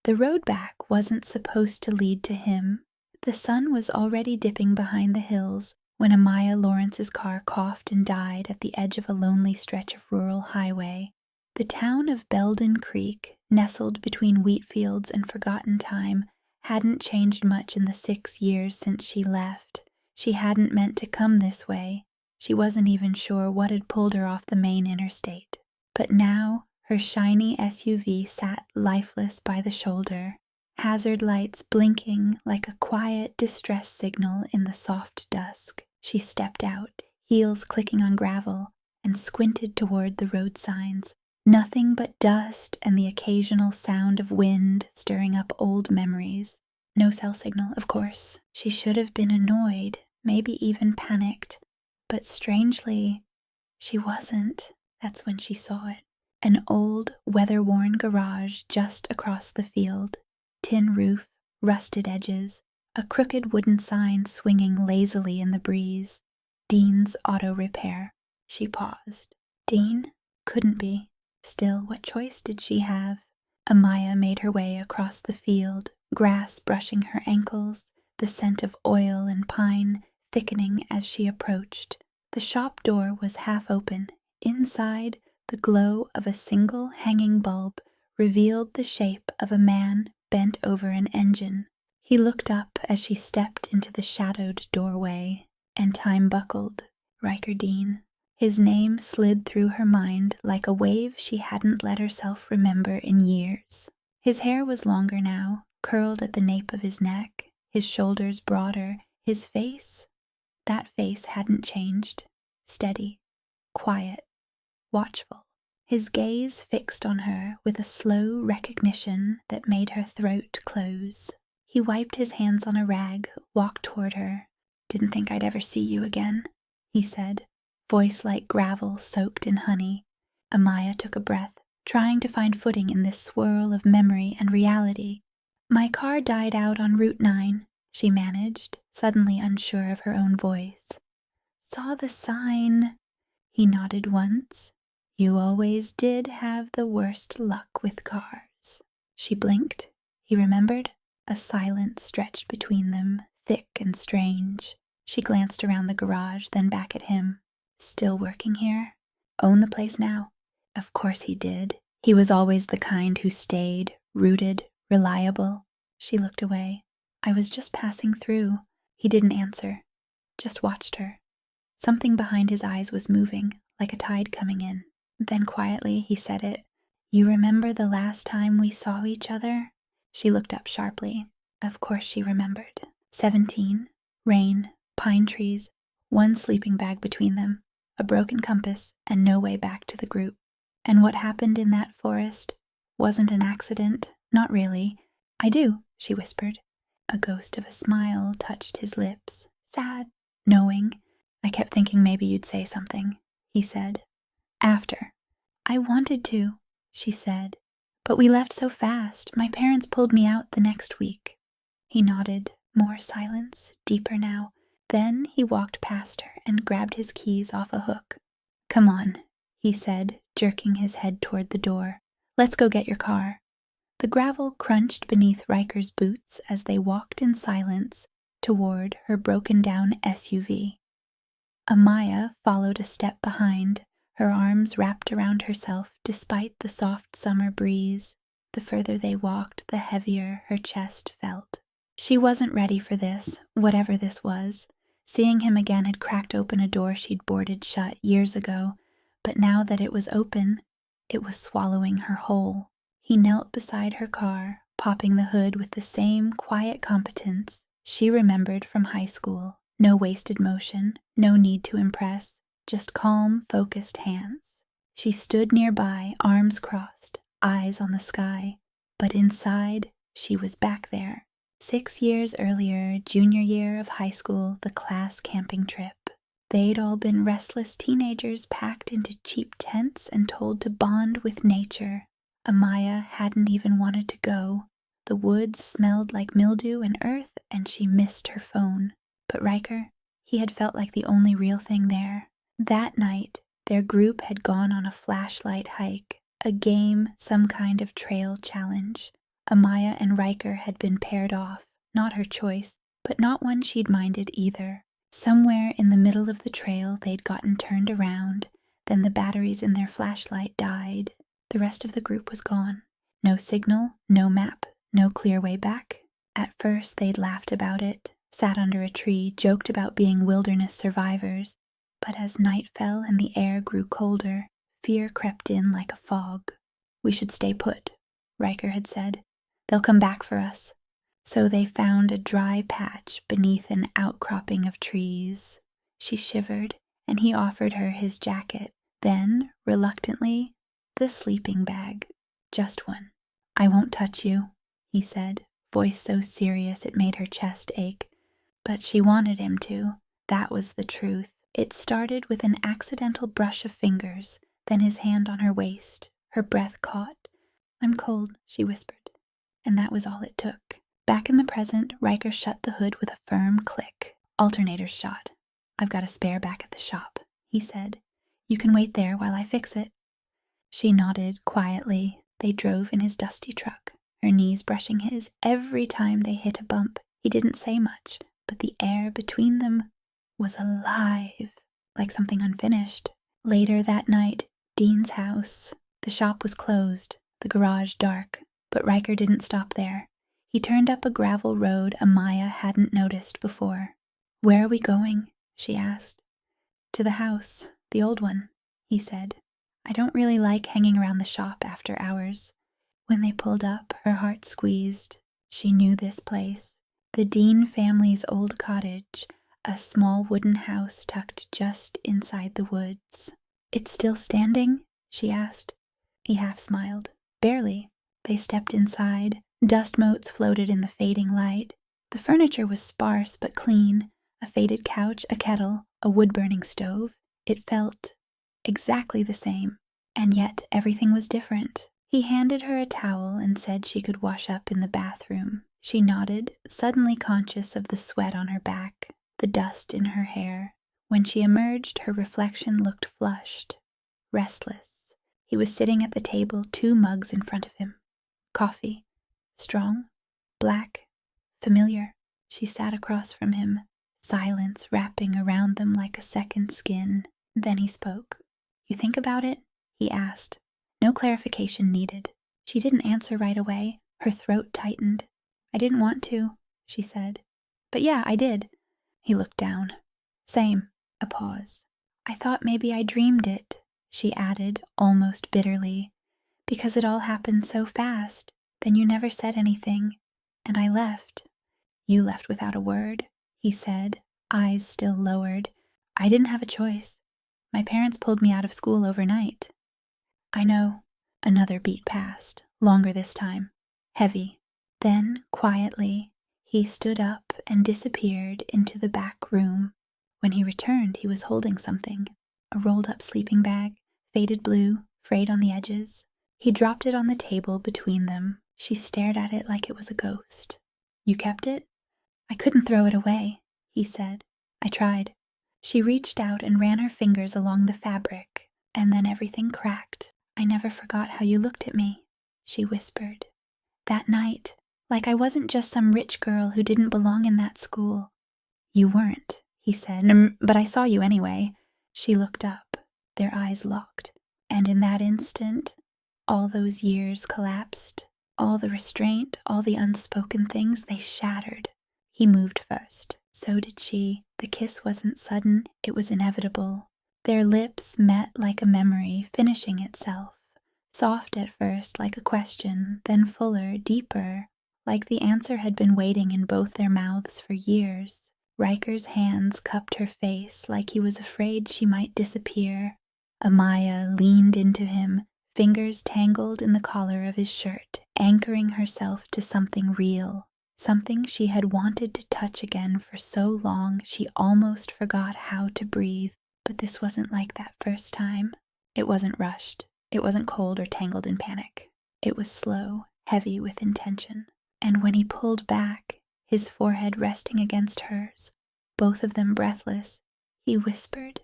The road back wasn't supposed to lead to him. The sun was already dipping behind the hills when Amaya Lawrence's car coughed and died at the edge of a lonely stretch of rural highway. The town of Belden Creek, nestled between wheat fields and forgotten time, hadn't changed much in the 6 years since she left. She hadn't meant to come this way. She wasn't even sure what had pulled her off the main interstate. But now, her shiny SUV sat lifeless by the shoulder, hazard lights blinking like a quiet distress signal in the soft dusk. She stepped out, heels clicking on gravel, and squinted toward the road signs. Nothing but dust and the occasional sound of wind stirring up old memories. No cell signal, of course. She should have been annoyed, maybe even panicked. But strangely, she wasn't. That's when she saw it. An old, weather-worn garage just across the field. Tin roof, rusted edges, a crooked wooden sign swinging lazily in the breeze. Dean's Auto Repair. She paused. Dean? Couldn't be. Still, what choice did she have? Amaya made her way across the field, grass brushing her ankles, the scent of oil and pine thickening as she approached. The shop door was half open. Inside, the glow of a single hanging bulb revealed the shape of a man bent over an engine. He looked up as she stepped into the shadowed doorway, and time buckled. Riker Dean. His name slid through her mind like a wave she hadn't let herself remember in years. His hair was longer now, curled at the nape of his neck, his shoulders broader, his face. That face hadn't changed. Steady, quiet, watchful. His gaze fixed on her with a slow recognition that made her throat close. He wiped his hands on a rag, walked toward her. "Didn't think I'd ever see you again," he said, voice like gravel soaked in honey. Amaya took a breath, trying to find footing in this swirl of memory and reality. "My car died out on Route 9, she managed, suddenly unsure of her own voice. "Saw the sign." He nodded once. "You always did have the worst luck with cars." She blinked. He remembered. A silence stretched between them, thick and strange. She glanced around the garage, then back at him. Still working here? Own the place now? Of course he did. He was always the kind who stayed, rooted, reliable. She looked away. "I was just passing through." He didn't answer, just watched her. Something behind his eyes was moving, like a tide coming in. Then quietly he said it. "You remember the last time we saw each other?" She looked up sharply. Of course she remembered. 17, rain, pine trees, one sleeping bag between them, a broken compass, and no way back to the group. And what happened in that forest wasn't an accident, not really. "I do," she whispered. A ghost of a smile touched his lips. "Sad, knowing. I kept thinking maybe you'd say something," he said. "After." "I wanted to," she said. "But we left so fast. My parents pulled me out the next week." He nodded. More silence, deeper now. Then he walked past her and grabbed his keys off a hook. "Come on," he said, jerking his head toward the door. "Let's go get your car." The gravel crunched beneath Riker's boots as they walked in silence toward her broken-down SUV. Amaya followed a step behind, her arms wrapped around herself despite the soft summer breeze. The further they walked, the heavier her chest felt. She wasn't ready for this, whatever this was. Seeing him again had cracked open a door she'd boarded shut years ago, but now that it was open, it was swallowing her whole. He knelt beside her car, popping the hood with the same quiet competence she remembered from high school. No wasted motion, no need to impress, just calm, focused hands. She stood nearby, arms crossed, eyes on the sky, but inside, she was back there. 6 years earlier, junior year of high school, the class camping trip. They'd all been restless teenagers packed into cheap tents and told to bond with nature. Amaya hadn't even wanted to go. The woods smelled like mildew and earth, and she missed her phone. But Riker, he had felt like the only real thing there. That night, their group had gone on a flashlight hike, a game, some kind of trail challenge. Amaya and Riker had been paired off, not her choice, but not one she'd minded either. Somewhere in the middle of the trail they'd gotten turned around, then the batteries in their flashlight died. The rest of the group was gone. No signal, no map, no clear way back. At first they'd laughed about it, sat under a tree, joked about being wilderness survivors. But as night fell and the air grew colder, fear crept in like a fog. "We should stay put," Riker had said. "They'll come back for us." So they found a dry patch beneath an outcropping of trees. She shivered, and he offered her his jacket. Then, reluctantly, the sleeping bag. Just one. "I won't touch you," he said, voice so serious it made her chest ache. But she wanted him to. That was the truth. It started with an accidental brush of fingers, then his hand on her waist. Her breath caught. "I'm cold," she whispered. And that was all it took. Back in the present, Riker shut the hood with a firm click. "Alternator's shot. I've got a spare back at the shop," he said. "You can wait there while I fix it." She nodded quietly. They drove in his dusty truck, her knees brushing his every time they hit a bump. He didn't say much, but the air between them was alive, like something unfinished. Later that night, Dean's house. The shop was closed, the garage dark, but Riker didn't stop there. He turned up a gravel road Amaya hadn't noticed before. "Where are we going?" she asked. "To the house, the old one," he said. "I don't really like hanging around the shop after hours." When they pulled up, her heart squeezed. She knew this place. The Dean family's old cottage, a small wooden house tucked just inside the woods. "It's still standing?" she asked. He half smiled. "Barely." They stepped inside. Dust motes floated in the fading light. The furniture was sparse but clean. A faded couch, a kettle, a wood-burning stove. It felt exactly the same, and yet everything was different. He handed her a towel and said she could wash up in the bathroom. She nodded, suddenly conscious of the sweat on her back, the dust in her hair. When she emerged, her reflection looked flushed, restless. He was sitting at the table, 2 mugs in front of him. Coffee. Strong, black, familiar. She sat across from him, silence wrapping around them like a second skin. Then he spoke. "You think about it?" he asked. No clarification needed. She didn't answer right away. Her throat tightened. "I didn't want to," she said. "But yeah, I did." He looked down. "Same." A pause. "I thought maybe I dreamed it," she added, almost bitterly. "Because it all happened so fast. Then you never said anything, and I left." "You left without a word," he said, eyes still lowered. "I didn't have a choice. My parents pulled me out of school overnight." "I know." Another beat passed, longer this time, heavy. Then, quietly, he stood up and disappeared into the back room. When he returned, he was holding something, a rolled-up sleeping bag, faded blue, frayed on the edges. He dropped it on the table between them. She stared at it like it was a ghost. "You kept it?" "I couldn't throw it away," he said. "I tried." She reached out and ran her fingers along the fabric, and then everything cracked. "I never forgot how you looked at me," she whispered. "That night, like I wasn't just some rich girl who didn't belong in that school." "You weren't," he said, "but I saw you anyway." She looked up, their eyes locked, and in that instant, all those years collapsed. All the restraint, all the unspoken things, they shattered. He moved first. So did she. The kiss wasn't sudden, it was inevitable. Their lips met like a memory, finishing itself. Soft at first, like a question, then fuller, deeper, like the answer had been waiting in both their mouths for years. Riker's hands cupped her face like he was afraid she might disappear. Amaya leaned into him, fingers tangled in the collar of his shirt, anchoring herself to something real, something she had wanted to touch again for so long she almost forgot how to breathe. But this wasn't like that first time. It wasn't rushed. It wasn't cold or tangled in panic. It was slow, heavy with intention. And when he pulled back, his forehead resting against hers, both of them breathless, he whispered,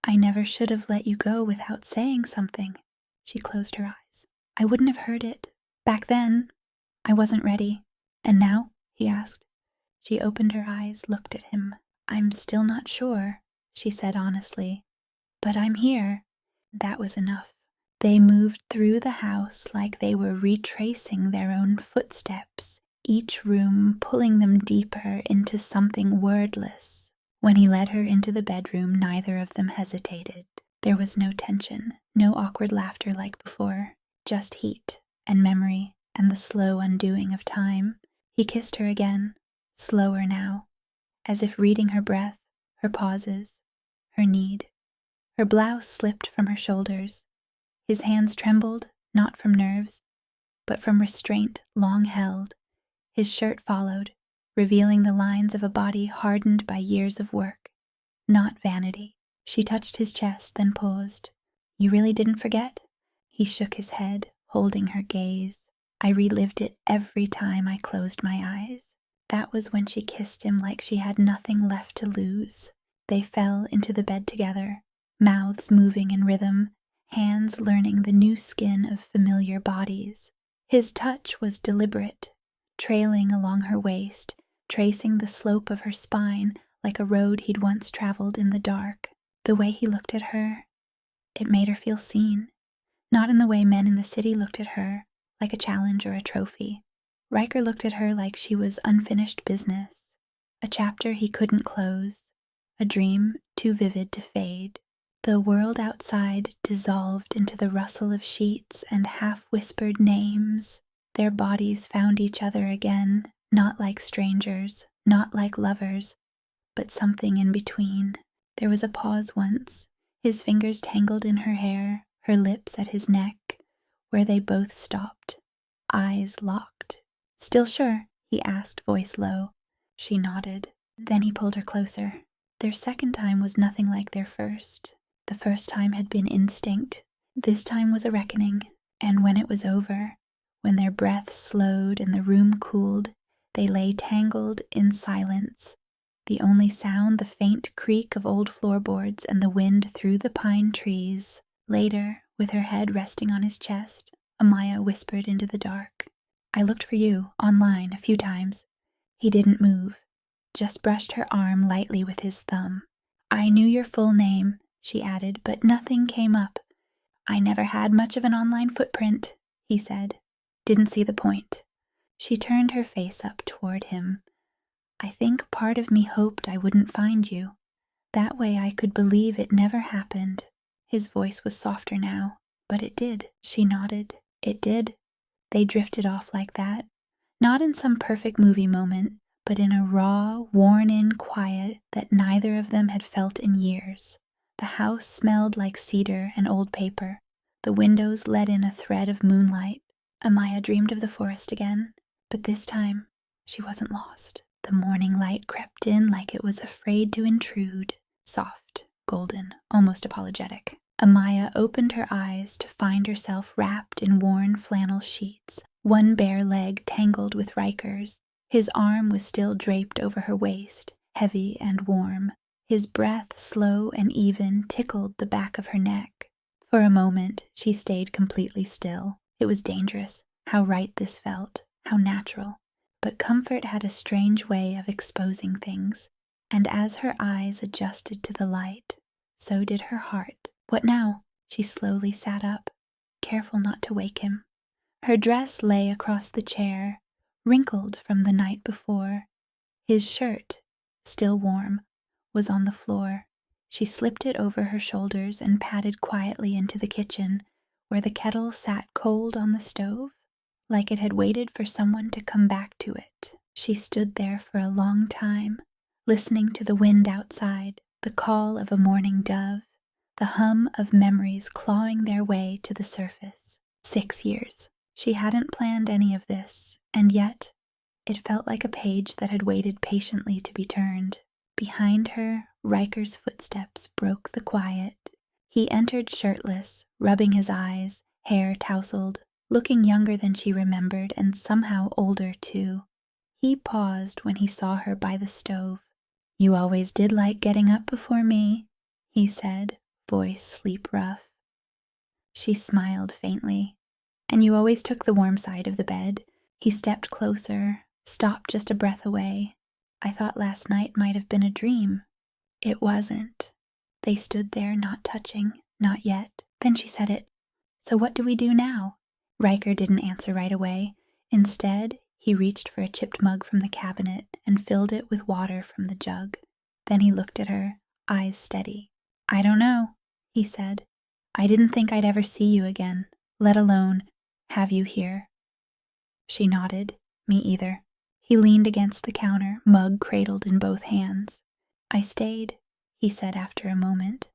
"I never should have let you go without saying something." She closed her eyes. "I wouldn't have heard it. Back then, I wasn't ready. And now? He asked. She opened her eyes, looked at him. I'm still not sure, she said honestly. But I'm here. That was enough. They moved through the house like they were retracing their own footsteps, each room pulling them deeper into something wordless. When he led her into the bedroom, neither of them hesitated. There was no tension, no awkward laughter like before, just heat and memory and the slow undoing of time. He kissed her again, slower now, as if reading her breath, her pauses, her need. Her blouse slipped from her shoulders. His hands trembled, not from nerves, but from restraint long held. His shirt followed, revealing the lines of a body hardened by years of work, not vanity. She touched his chest, then paused. You really didn't forget? He shook his head, holding her gaze. I relived it every time I closed my eyes. That was when she kissed him like she had nothing left to lose. They fell into the bed together, mouths moving in rhythm, hands learning the new skin of familiar bodies. His touch was deliberate, trailing along her waist, tracing the slope of her spine like a road he'd once traveled in the dark. The way he looked at her, it made her feel seen, not in the way men in the city looked at her, like a challenge or a trophy. Riker looked at her like she was unfinished business, a chapter he couldn't close, a dream too vivid to fade. The world outside dissolved into the rustle of sheets and half-whispered names. Their bodies found each other again, not like strangers, not like lovers, but something in between. There was a pause once, his fingers tangled in her hair, her lips at his neck, where they both stopped, eyes locked. Still sure? He asked, voice low. She nodded. Then he pulled her closer. Their second time was nothing like their first. The first time had been instinct. This time was a reckoning, and when it was over, when their breath slowed and the room cooled, they lay tangled in silence. The only sound the faint creak of old floorboards and the wind through the pine trees. Later, with her head resting on his chest, Amaya whispered into the dark. I looked for you, online, a few times. He didn't move, just brushed her arm lightly with his thumb. I knew your full name, she added, but nothing came up. I never had much of an online footprint, he said. Didn't see the point. She turned her face up toward him. I think part of me hoped I wouldn't find you. That way I could believe it never happened. His voice was softer now. But it did, she nodded. It did. They drifted off like that. Not in some perfect movie moment, but in a raw, worn-in quiet that neither of them had felt in years. The house smelled like cedar and old paper. The windows let in a thread of moonlight. Amaya dreamed of the forest again, but this time she wasn't lost. The morning light crept in like it was afraid to intrude, soft, golden, almost apologetic. Amaya opened her eyes to find herself wrapped in worn flannel sheets, one bare leg tangled with Riker's. His arm was still draped over her waist, heavy and warm. His breath, slow and even, tickled the back of her neck. For a moment, she stayed completely still. It was dangerous, how right this felt, how natural. But comfort had a strange way of exposing things, and as her eyes adjusted to the light, so did her heart. What now? She slowly sat up, careful not to wake him. Her dress lay across the chair, wrinkled from the night before. His shirt, still warm, was on the floor. She slipped it over her shoulders and padded quietly into the kitchen, where the kettle sat cold on the stove, like it had waited for someone to come back to it. She stood there for a long time, listening to the wind outside, the call of a morning dove, the hum of memories clawing their way to the surface. 6 years. She hadn't planned any of this, and yet it felt like a page that had waited patiently to be turned. Behind her, Riker's footsteps broke the quiet. He entered shirtless, rubbing his eyes, hair tousled, looking younger than she remembered and somehow older too. He paused when he saw her by the stove. You always did like getting up before me, he said, voice sleep rough. She smiled faintly. And you always took the warm side of the bed. He stepped closer, stopped just a breath away. I thought last night might have been a dream. It wasn't. They stood there, not touching, not yet. Then she said it. So what do we do now? Riker didn't answer right away. Instead, he reached for a chipped mug from the cabinet and filled it with water from the jug. Then he looked at her, eyes steady. I don't know, he said. I didn't think I'd ever see you again, let alone have you here. She nodded. Me either. He leaned against the counter, mug cradled in both hands. I stayed, he said after a moment.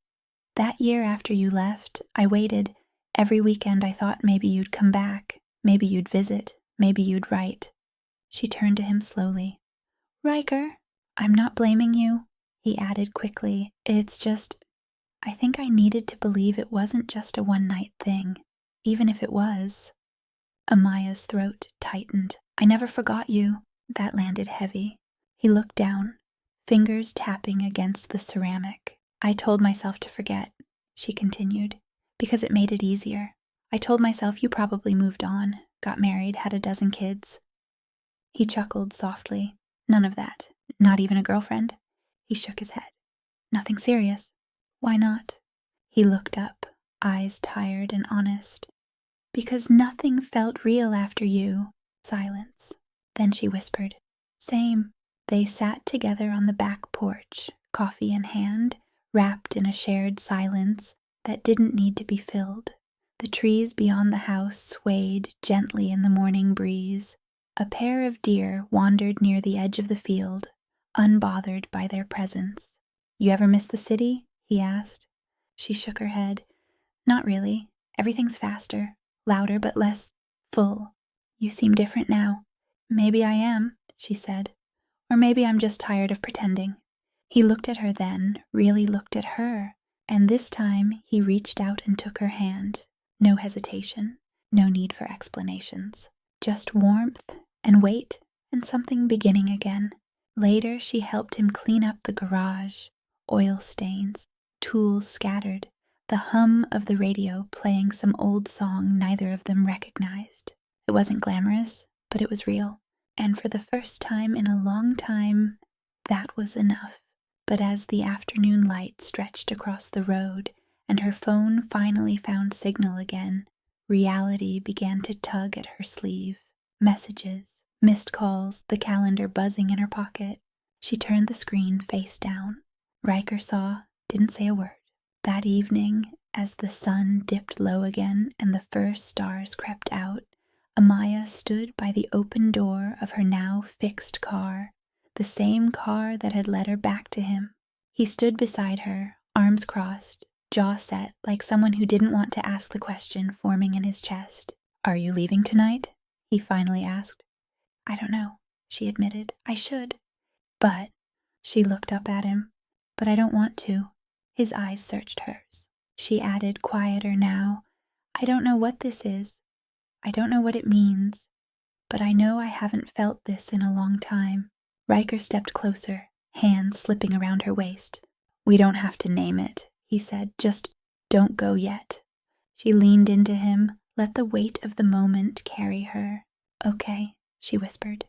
That year after you left, I waited. Every weekend I thought maybe you'd come back, maybe you'd visit, maybe you'd write. She turned to him slowly. Riker, I'm not blaming you, he added quickly. It's just, I think I needed to believe it wasn't just a one-night thing, even if it was. Amaya's throat tightened. I never forgot you. That landed heavy. He looked down, fingers tapping against the ceramic. I told myself to forget, she continued, because it made it easier. I told myself you probably moved on, got married, had a dozen kids. He chuckled softly. None of that. Not even a girlfriend? He shook his head. Nothing serious. Why not? He looked up, eyes tired and honest. Because nothing felt real after you. Silence. Then she whispered, Same. They sat together on the back porch, coffee in hand, wrapped in a shared silence that didn't need to be filled. The trees beyond the house swayed gently in the morning breeze. A pair of deer wandered near the edge of the field, unbothered by their presence. You ever miss the city? He asked. She shook her head. Not really. Everything's faster, louder but less full. You seem different now. Maybe I am, she said. Or maybe I'm just tired of pretending. He looked at her then, really looked at her, and this time he reached out and took her hand. No hesitation, no need for explanations. Just warmth and weight and something beginning again. Later she helped him clean up the garage. Oil stains, tools scattered, the hum of the radio playing some old song neither of them recognized. It wasn't glamorous, but it was real. And for the first time in a long time, that was enough. But as the afternoon light stretched across the road and her phone finally found signal again, reality began to tug at her sleeve. Messages, missed calls, the calendar buzzing in her pocket. She turned the screen face down. Riker saw, didn't say a word. That evening, as the sun dipped low again and the first stars crept out, Amaya stood by the open door of her now fixed car, the same car that had led her back to him. He stood beside her, arms crossed, jaw set like someone who didn't want to ask the question forming in his chest. Are you leaving tonight? He finally asked. I don't know, she admitted. I should. But, she looked up at him, but I don't want to. His eyes searched hers. She added, quieter now, I don't know what this is. I don't know what it means, but I know I haven't felt this in a long time. Riker stepped closer, hands slipping around her waist. We don't have to name it, he said. Just don't go yet. She leaned into him, let the weight of the moment carry her. Okay, she whispered.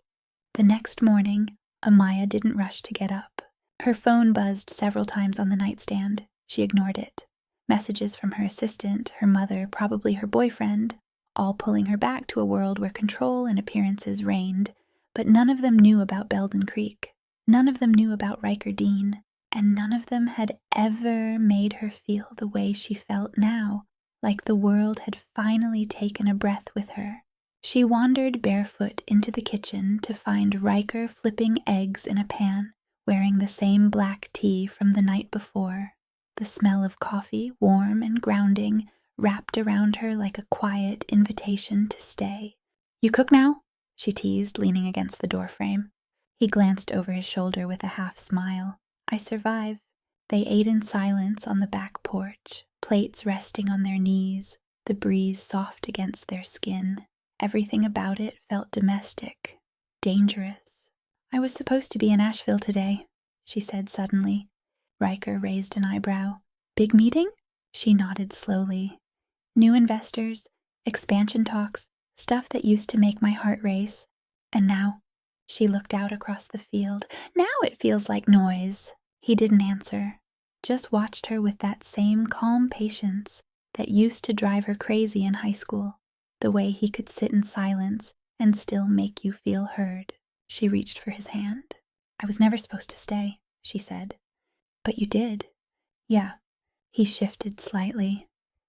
The next morning, Amaya didn't rush to get up. Her phone buzzed several times on the nightstand. She ignored it. Messages from her assistant, her mother, probably her boyfriend, all pulling her back to a world where control and appearances reigned, but none of them knew about Belden Creek. None of them knew about Riker Dean, and none of them had ever made her feel the way she felt now, like the world had finally taken a breath with her. She wandered barefoot into the kitchen to find Riker flipping eggs in a pan, wearing the same black tee from the night before. The smell of coffee, warm and grounding, wrapped around her like a quiet invitation to stay. You cook now? She teased, leaning against the doorframe. He glanced over his shoulder with a half smile. I survive. They ate in silence on the back porch, plates resting on their knees, the breeze soft against their skin. Everything about it felt domestic, dangerous. I was supposed to be in Asheville today, she said suddenly. Riker raised an eyebrow. Big meeting? She nodded slowly. New investors, expansion talks, stuff that used to make my heart race. And now, she looked out across the field, now it feels like noise. He didn't answer, just watched her with that same calm patience that used to drive her crazy in high school, the way he could sit in silence and still make you feel heard. She reached for his hand. I was never supposed to stay, she said. But you did. Yeah. He shifted slightly.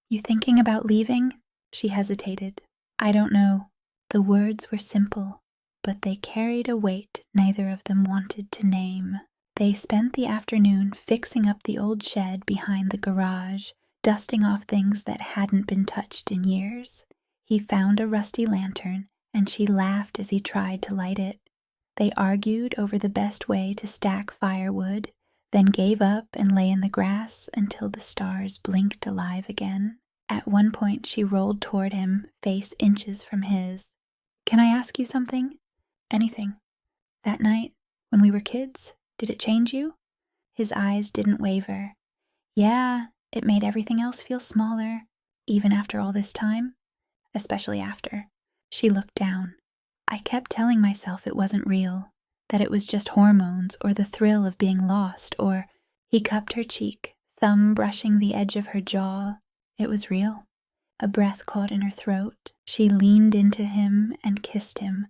You thinking about leaving? She hesitated. I don't know. The words were simple, but they carried a weight neither of them wanted to name. They spent the afternoon fixing up the old shed behind the garage, dusting off things that hadn't been touched in years. He found a rusty lantern, and she laughed as he tried to light it. They argued over the best way to stack firewood, then gave up and lay in the grass until the stars blinked alive again. At one point she rolled toward him, face inches from his. Can I ask you something? Anything. That night, when we were kids, did it change you? His eyes didn't waver. Yeah, it made everything else feel smaller, even after all this time. Especially after. She looked down. I kept telling myself it wasn't real, that it was just hormones or the thrill of being lost, or... He cupped her cheek, thumb brushing the edge of her jaw. It was real. A breath caught in her throat. She leaned into him and kissed him,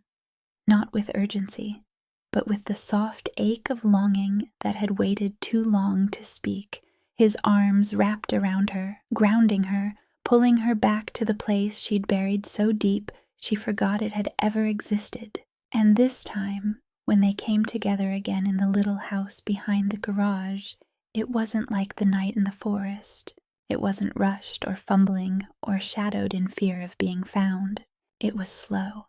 not with urgency, but with the soft ache of longing that had waited too long to speak. His arms wrapped around her, grounding her, pulling her back to the place she'd buried so deep she forgot it had ever existed. And this time, when they came together again in the little house behind the garage, it wasn't like the night in the forest. It wasn't rushed or fumbling or shadowed in fear of being found. It was slow,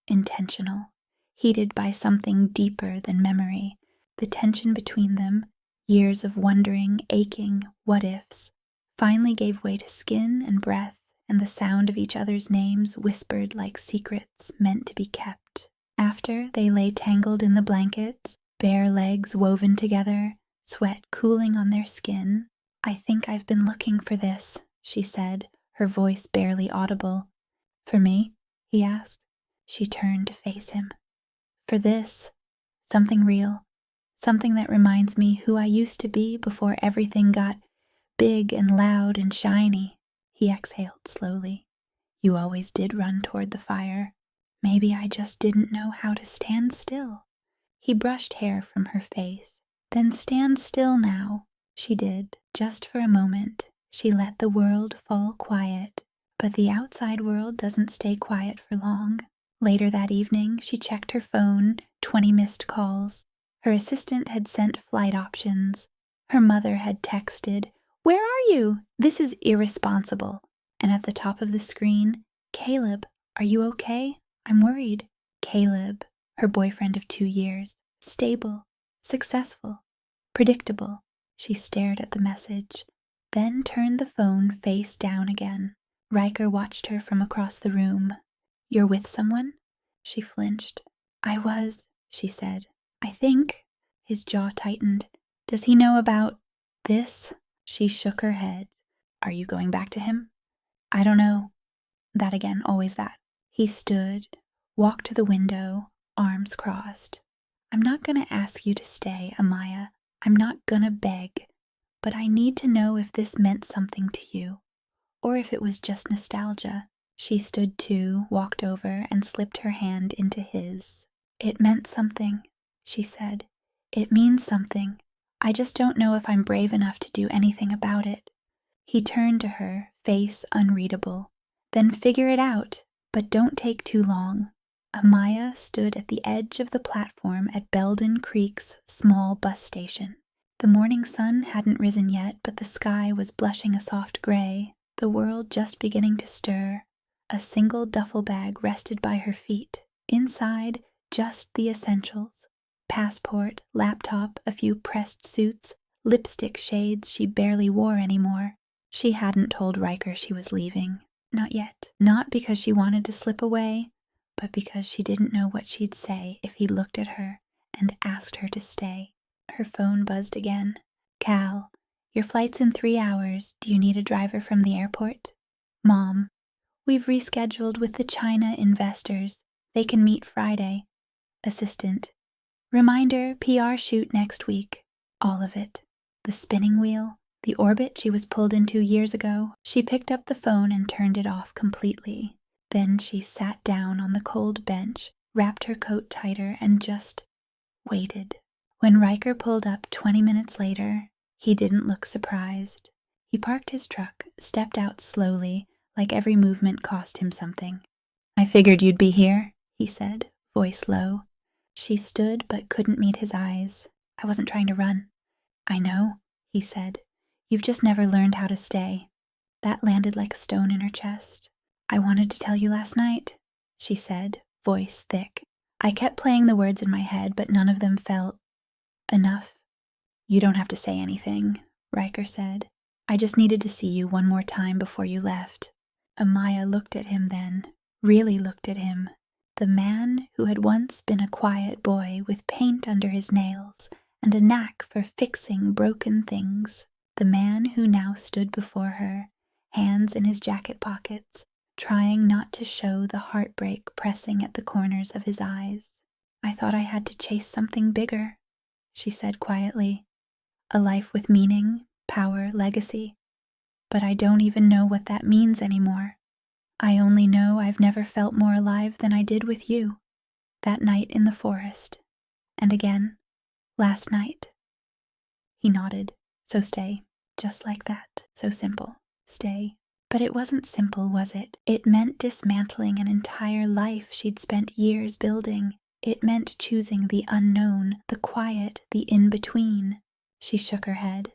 intentional, heated by something deeper than memory. The tension between them, years of wondering, aching what-ifs, finally gave way to skin and breath and the sound of each other's names whispered like secrets meant to be kept. After, they lay tangled in the blankets, bare legs woven together, sweat cooling on their skin. I think I've been looking for this, she said, her voice barely audible. For me? He asked. She turned to face him. For this. Something real. Something that reminds me who I used to be before everything got big and loud and shiny. He exhaled slowly. You always did run toward the fire. Maybe I just didn't know how to stand still. He brushed hair from her face. Then stand still now. She did, just for a moment. She let the world fall quiet. But the outside world doesn't stay quiet for long. Later that evening, she checked her phone, 20 missed calls. Her assistant had sent flight options. Her mother had texted, "Where are you? This is irresponsible." And at the top of the screen, "Caleb, are you okay? I'm worried." Caleb, her boyfriend of 2 years. Stable, successful, predictable. She stared at the message, then turned the phone face down again. Riker watched her from across the room. "You're with someone?" She flinched. "I was," she said. "I think." His jaw tightened. "Does he know about this?" She shook her head. "Are you going back to him?" "I don't know." That again, always that. He stood, walked to the window, arms crossed. "I'm not going to ask you to stay, Amaya. I'm not going to beg. But I need to know if this meant something to you, or if it was just nostalgia." She stood too, walked over, and slipped her hand into his. "It meant something," she said. "It means something. I just don't know if I'm brave enough to do anything about it." He turned to her, face unreadable. "Then figure it out, but don't take too long." Amaya stood at the edge of the platform at Belden Creek's small bus station. The morning sun hadn't risen yet, but the sky was blushing a soft gray, the world just beginning to stir. A single duffel bag rested by her feet. Inside, just the essentials. Passport, laptop, a few pressed suits, lipstick shades she barely wore anymore. She hadn't told Riker she was leaving. Not yet. Not because she wanted to slip away, but because she didn't know what she'd say if he looked at her and asked her to stay. Her phone buzzed again. "Cal, your flight's in 3 hours. Do you need a driver from the airport?" "Mom." We've rescheduled with the China investors. They can meet Friday. Assistant. Reminder, PR shoot next week. All of it. The spinning wheel, the orbit she was pulled into years ago. She picked up the phone and turned it off completely. Then she sat down on the cold bench, wrapped her coat tighter, and just waited. When Riker pulled up 20 minutes later, he didn't look surprised. He parked his truck, stepped out slowly, like every movement cost him something. "I figured you'd be here," he said, voice low. She stood but couldn't meet his eyes. "I wasn't trying to run." "I know," he said. "You've just never learned how to stay." That landed like a stone in her chest. "I wanted to tell you last night," she said, voice thick. "I kept playing the words in my head, but none of them felt enough." "You don't have to say anything," Riker said. "I just needed to see you one more time before you left." Amaya looked at him then, really looked at him. The man who had once been a quiet boy with paint under his nails and a knack for fixing broken things. The man who now stood before her, hands in his jacket pockets, trying not to show the heartbreak pressing at the corners of his eyes. "I thought I had to chase something bigger," she said quietly. "A life with meaning, power, legacy. But I don't even know what that means anymore. I only know I've never felt more alive than I did with you. That night in the forest. And again, last night." He nodded. "So stay. Just like that. So simple. Stay." But it wasn't simple, was it? It meant dismantling an entire life she'd spent years building. It meant choosing the unknown, the quiet, the in-between. She shook her head.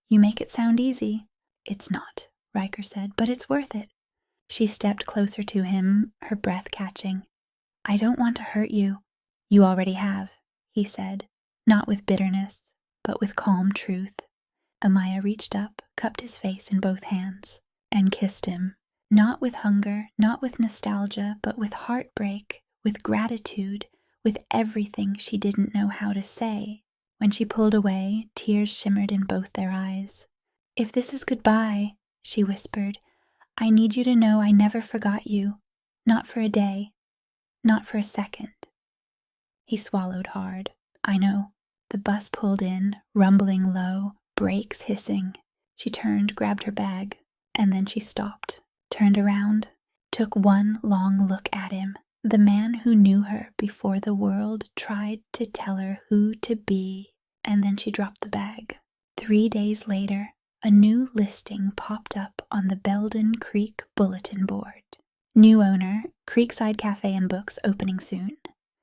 "You make it sound easy." "It's not," Riker said, "but it's worth it." She stepped closer to him, her breath catching. "I don't want to hurt you." "You already have," he said, not with bitterness, but with calm truth. Amaya reached up, cupped his face in both hands, and kissed him. Not with hunger, not with nostalgia, but with heartbreak, with gratitude, with everything she didn't know how to say. When she pulled away, tears shimmered in both their eyes. "If this is goodbye," she whispered, "I need you to know I never forgot you. Not for a day. Not for a second." He swallowed hard. "I know." The bus pulled in, rumbling low, brakes hissing. She turned, grabbed her bag, and then she stopped, turned around, took one long look at him, the man who knew her before the world tried to tell her who to be, and then she dropped the bag. 3 days later, a new listing popped up on the Belden Creek bulletin board. New owner, Creekside Cafe and Books, opening soon.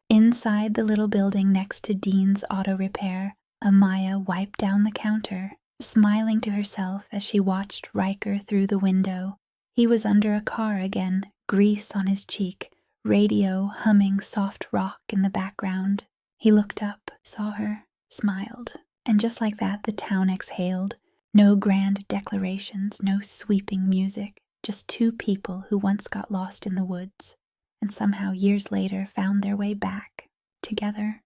Inside the little building next to Dean's Auto Repair, Amaya wiped down the counter, smiling to herself as she watched Riker through the window. He was under a car again, grease on his cheek, radio humming soft rock in the background. He looked up, saw her, smiled, and just like that the town exhaled. No grand declarations, no sweeping music, just two people who once got lost in the woods and somehow years later found their way back, together.